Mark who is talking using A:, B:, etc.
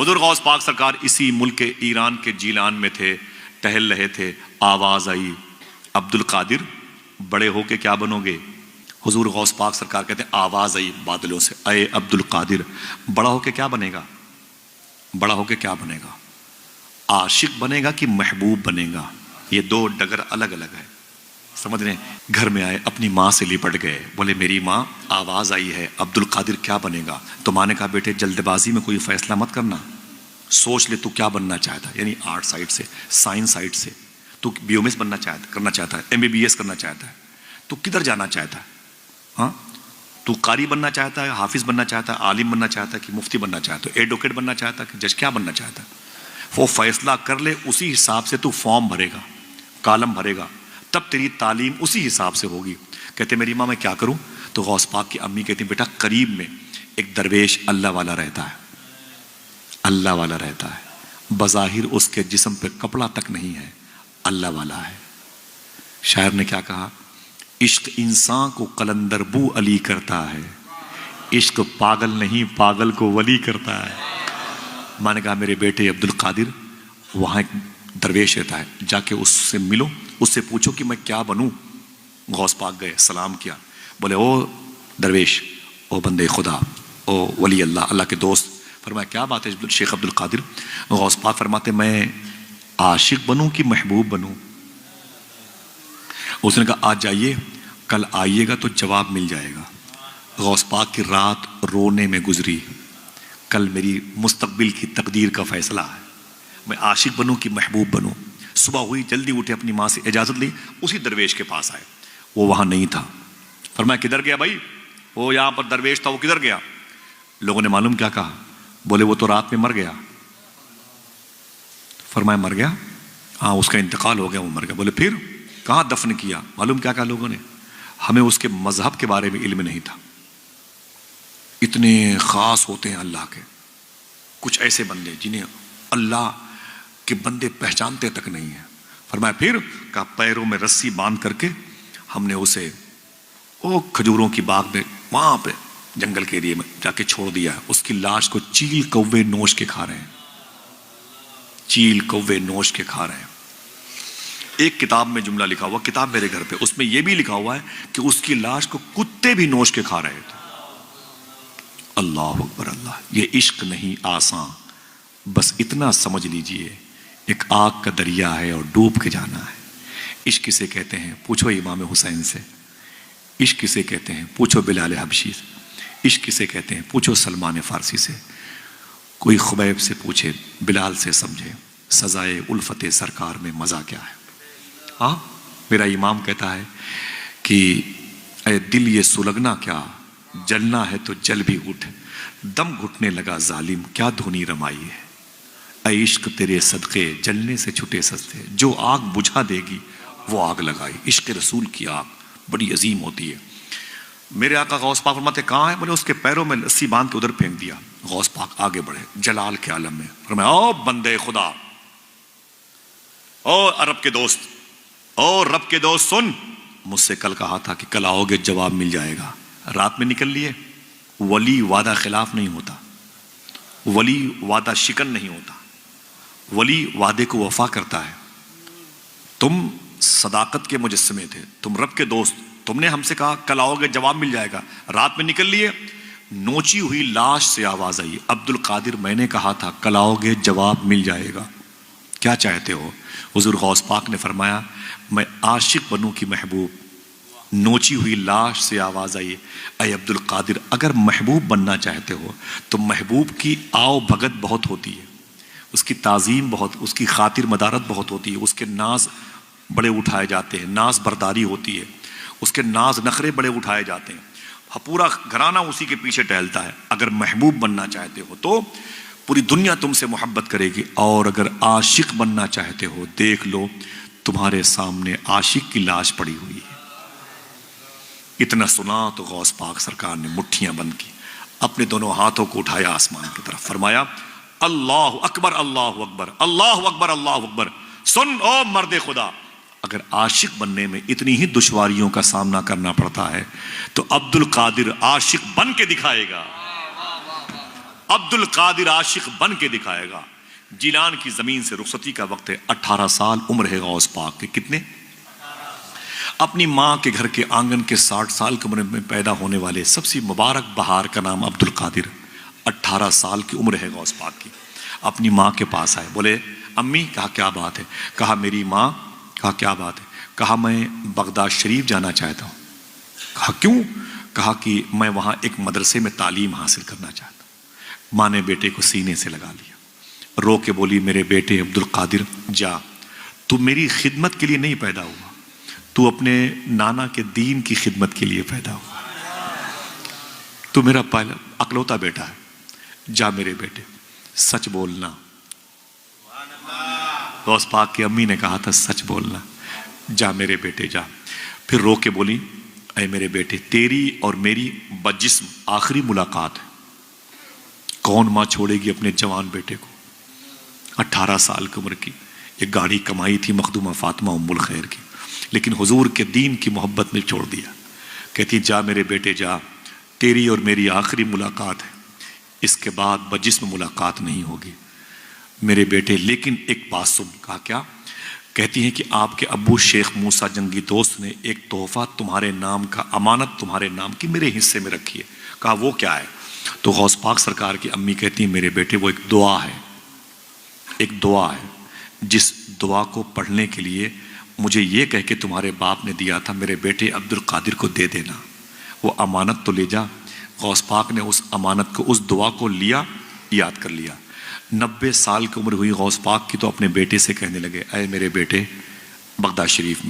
A: حضور غوث پاک سرکار اسی ملک ایران کے جیلان میں تھے، ٹہل رہے تھے، آواز آئی عبد القادر بڑے ہو کے کیا بنو گے؟ حضور غوث پاک سرکار کہتے ہیں آواز آئی بادلوں سے، اے عبد القادر بڑا ہو کے کیا بنے گا؟ بڑا ہو کے کیا بنے گا؟ عاشق بنے گا کہ محبوب بنے گا؟ یہ دو ڈگر الگ الگ ہے، سمجھ رہے ہیں؟ گھر میں آئے اپنی ماں سے لپٹ گئے، بولے میری ماں آواز آئی ہے عبد القادر کیا بنے گا؟ تو ماں نے کہا بیٹے جلد بازی میں کوئی فیصلہ مت کرنا، سوچ لے تو کیا بننا چاہتا ہے، یعنی آرٹ سائڈ سے، سائنس سائڈ سے تو بی ایم ایس کرنا چاہتا ہے، ایم بی بی ایس کرنا چاہتا ہے، تو کدھر جانا چاہتا ہے؟ ہاں تو قاری بننا چاہتا ہے، حافظ بننا چاہتا ہے، عالم بننا چاہتا ہے کہ مفتی بننا چاہتا ہے، ایڈوکیٹ بننا چاہتا ہے کہ جج، کیا بننا چاہتا ہے؟ وہ فیصلہ کر لے، اسی حساب سے تو فارم بھرے گا، کالم بھرے گا، تب تیری تعلیم اسی حساب سے ہوگی۔ کہتے میری ماں میں کیا کروں؟ تو غوث پاک کی امی کہتی بیٹا قریب میں ایک درویش اللہ والا رہتا ہے، اللہ والا رہتا ہے، بظاہر اس کے جسم پہ کپڑا تک نہیں ہے، اللہ والا ہے۔ شاعر نے کیا کہا؟ عشق انسان کو قلندر بو علی کرتا ہے، عشق پاگل نہیں پاگل کو ولی کرتا ہے۔ میں نے کہا میرے بیٹے عبد القادر وہاں ایک درویش رہتا ہے، جا کے اس سے ملو، اس سے پوچھو کہ میں کیا بنوں۔ غوث پاک گئے، سلام کیا، بولے او درویش، او بندے خدا، او ولی اللہ، اللہ کے دوست۔ فرمایا کیا بات ہے شیخ عبد القادر؟ غوث پاک فرماتے میں عاشق بنوں کہ محبوب بنوں؟ اس نے کہا آج جائیے، کل آئیے گا تو جواب مل جائے گا۔ غوث پاک کی رات رونے میں گزری، کل میری مستقبل کی تقدیر کا فیصلہ ہے، میں عاشق بنوں کہ محبوب بنوں۔ صبح ہوئی، جلدی اٹھے، اپنی ماں سے اجازت لی، اسی درویش کے پاس آئے، وہ وہاں نہیں تھا۔ فرمایا کدھر گیا بھائی؟ وہ یہاں پر درویش تھا، وہ کدھر گیا؟ لوگوں نے معلوم کیا کہا؟ بولے وہ تو رات میں مر گیا۔ فرمایا مر گیا؟ ہاں اس کا انتقال ہو گیا، وہ مر گیا۔ بولے پھر کہاں دفن کیا؟ معلوم کیا کہا لوگوں نے؟ ہمیں اس کے مذہب کے بارے میں علم نہیں تھا۔ اتنے خاص ہوتے ہیں اللہ کے، کچھ ایسے بندے جنہیں اللہ کے بندے پہچانتے تک نہیں ہیں۔ فرمایا پھر؟ کہا پیروں میں رسی باندھ کر کے ہم نے اسے او کھجوروں کی باغ میں وہاں پہ جنگل کے ایریے میں جا کے چھوڑ دیا ہے۔ اس کی لاش کو چیل کوے نوش کے کھا رہے ہیں، چیل کوے نوش کے کھا رہے ہیں۔ ایک کتاب میں جملہ لکھا ہوا، کتاب میرے گھر پہ، اس میں یہ بھی لکھا ہوا ہے کہ اس کی لاش کو کتے بھی نوش کے کھا رہے تھے۔ اللہ اکبر اللہ! یہ عشق نہیں آسان، بس اتنا سمجھ لیجئے ایک آگ کا دریا ہے اور ڈوب کے جانا ہے۔ عشق کسے کہتے ہیں؟ پوچھو امام حسین سے۔ عشق کسے کہتے ہیں؟ پوچھو بلال حبشی سے۔ عشق کسے کہتے ہیں؟ پوچھو سلمان فارسی سے۔ کوئی خبیب سے پوچھے، بلال سے سمجھے سزائے الفت سرکار میں مزہ کیا ہے۔ ہاں میرا امام کہتا ہے کہ اے دل یہ سلگنا کیا، جلنا ہے تو جل بھی اٹھ، دم گھٹنے لگا ظالم کیا دھنی رمائی ہے۔ اے عشق تیرے صدقے جلنے سے چھٹے سستے، جو آگ بجھا دے گی وہ آگ لگائی۔ عشق رسول کی آگ بڑی عظیم ہوتی ہے۔ میرے آقا غوث پاک فرماتے کہاں ہے؟ بولے اس کے پیروں میں رسی باندھ کے ادھر پھینک دیا۔ غوث پاک آگے بڑھے جلال کے عالم میں، فرمایا او بندے خدا، او عرب کے دوست، او رب کے دوست، سن، مجھ سے کل کہا تھا کہ کل آؤ گے جواب مل جائے گا، رات میں نکل لیے۔ ولی وعدہ خلاف نہیں ہوتا، ولی وعدہ شکن نہیں ہوتا، ولی وعدے کو وفا کرتا ہے۔ تم صداقت کے مجسمے تھے، تم رب کے دوست، تم نے ہم سے کہا کل آؤ گے جواب مل جائے گا، رات میں نکل لیے۔ نوچی ہوئی لاش سے آواز آئی، عبد القادر میں نے کہا تھا کل آؤ گے جواب مل جائے گا، کیا چاہتے ہو؟ حضور غوث پاک نے فرمایا میں عاشق بنوں کی محبوب۔ نوچی ہوئی لاش سے آواز آئی، اے عبد القادر اگر محبوب بننا چاہتے ہو تو محبوب کی آؤ بھگت بہت ہوتی ہے، اس کی تعظیم بہت، اس کی خاطر مدارت بہت ہوتی ہے، اس کے ناز بڑے اٹھائے جاتے ہیں، ناز برداری ہوتی ہے، اس کے ناز نخرے بڑے اٹھائے جاتے ہیں، پورا گھرانہ اسی کے پیچھے ٹہلتا ہے۔ اگر محبوب بننا چاہتے ہو تو پوری دنیا تم سے محبت کرے گی، اور اگر عاشق بننا چاہتے ہو دیکھ لو تمہارے سامنے عاشق کی لاش پڑی ہوئی ہے۔ اتنا سنا تو غوث پاک سرکار نے مٹھیاں بند کی، اپنے دونوں ہاتھوں کو اٹھایا آسمان کی طرف، فرمایا اللہ اکبر اللہ اکبر اللہ اکبر اللہ اکبر۔ سن او مرد خدا، اگر عاشق بننے میں اتنی ہی دشواریوں کا سامنا کرنا پڑتا ہے تو عبد القادر عاشق بن کے دکھائے گا، عبد القادر عاشق بن کے دکھائے گا۔ جیلان کی زمین سے رخصتی کا وقت ہے، 18 سال عمر ہے غوث پاک کے۔ کتنے؟ اپنی ماں کے گھر کے آنگن کے 60 سال کی عمر میں پیدا ہونے والے سب سے مبارک بہار کا نام عبد القادر، 18 سال کی عمر ہے غوث پاک کی۔ اپنی ماں کے پاس آئے، بولے امی، کہا کیا بات ہے؟ کہا میری ماں، کہا کیا بات ہے؟ کہا میں بغداد شریف جانا چاہتا ہوں۔ کہا کیوں؟ کہا کہ میں وہاں ایک مدرسے میں تعلیم حاصل کرنا چاہتا ہوں۔ ماں نے بیٹے کو سینے سے لگا لیا، رو کے بولی میرے بیٹے عبد القادر جا، تو میری خدمت کے لیے نہیں پیدا ہوا، تو اپنے نانا کے دین کی خدمت کے لیے پیدا ہوا، تو میرا پہلا اکلوتا بیٹا ہے، جا میرے بیٹے سچ بولنا۔ غوث پاک کی امی نے کہا تھا سچ بولنا، جا میرے بیٹے جا۔ پھر رو کے بولی اے میرے بیٹے، تیری اور میری بجسم آخری ملاقات ہے، کون ماں چھوڑے گی اپنے جوان بیٹے کو؟ 18 سال کی عمر کی، ایک گاڑی کمائی تھی مخدومہ فاطمہ ام الخیر کی، لیکن حضور کے دین کی محبت میں چھوڑ دیا۔ کہتی جا میرے بیٹے جا، تیری اور میری آخری ملاقات ہے، اس کے بعد بجسم ملاقات نہیں ہوگی میرے بیٹے، لیکن ایک بات سن۔ کہا کیا؟ کہتی ہیں کہ آپ کے ابو شیخ موسیٰ جنگی دوست نے ایک تحفہ تمہارے نام کا، امانت تمہارے نام کی میرے حصے میں رکھی ہے۔ کہا وہ کیا ہے؟ تو غوث پاک سرکار کی امی کہتی ہیں میرے بیٹے وہ ایک دعا ہے، ایک دعا ہے، جس دعا کو پڑھنے کے لیے مجھے یہ کہہ کے تمہارے باپ نے دیا تھا میرے بیٹے عبد القادر کو دے دینا، وہ امانت تو لے جا۔ غوث پاک نے اس امانت کو، اس دعا کو لیا، یاد کر لیا۔ 90 سال کی عمر ہوئی غوث پاک کی تو اپنے بیٹے سے کہنے لگے اے میرے بیٹے، بغداد شریف میں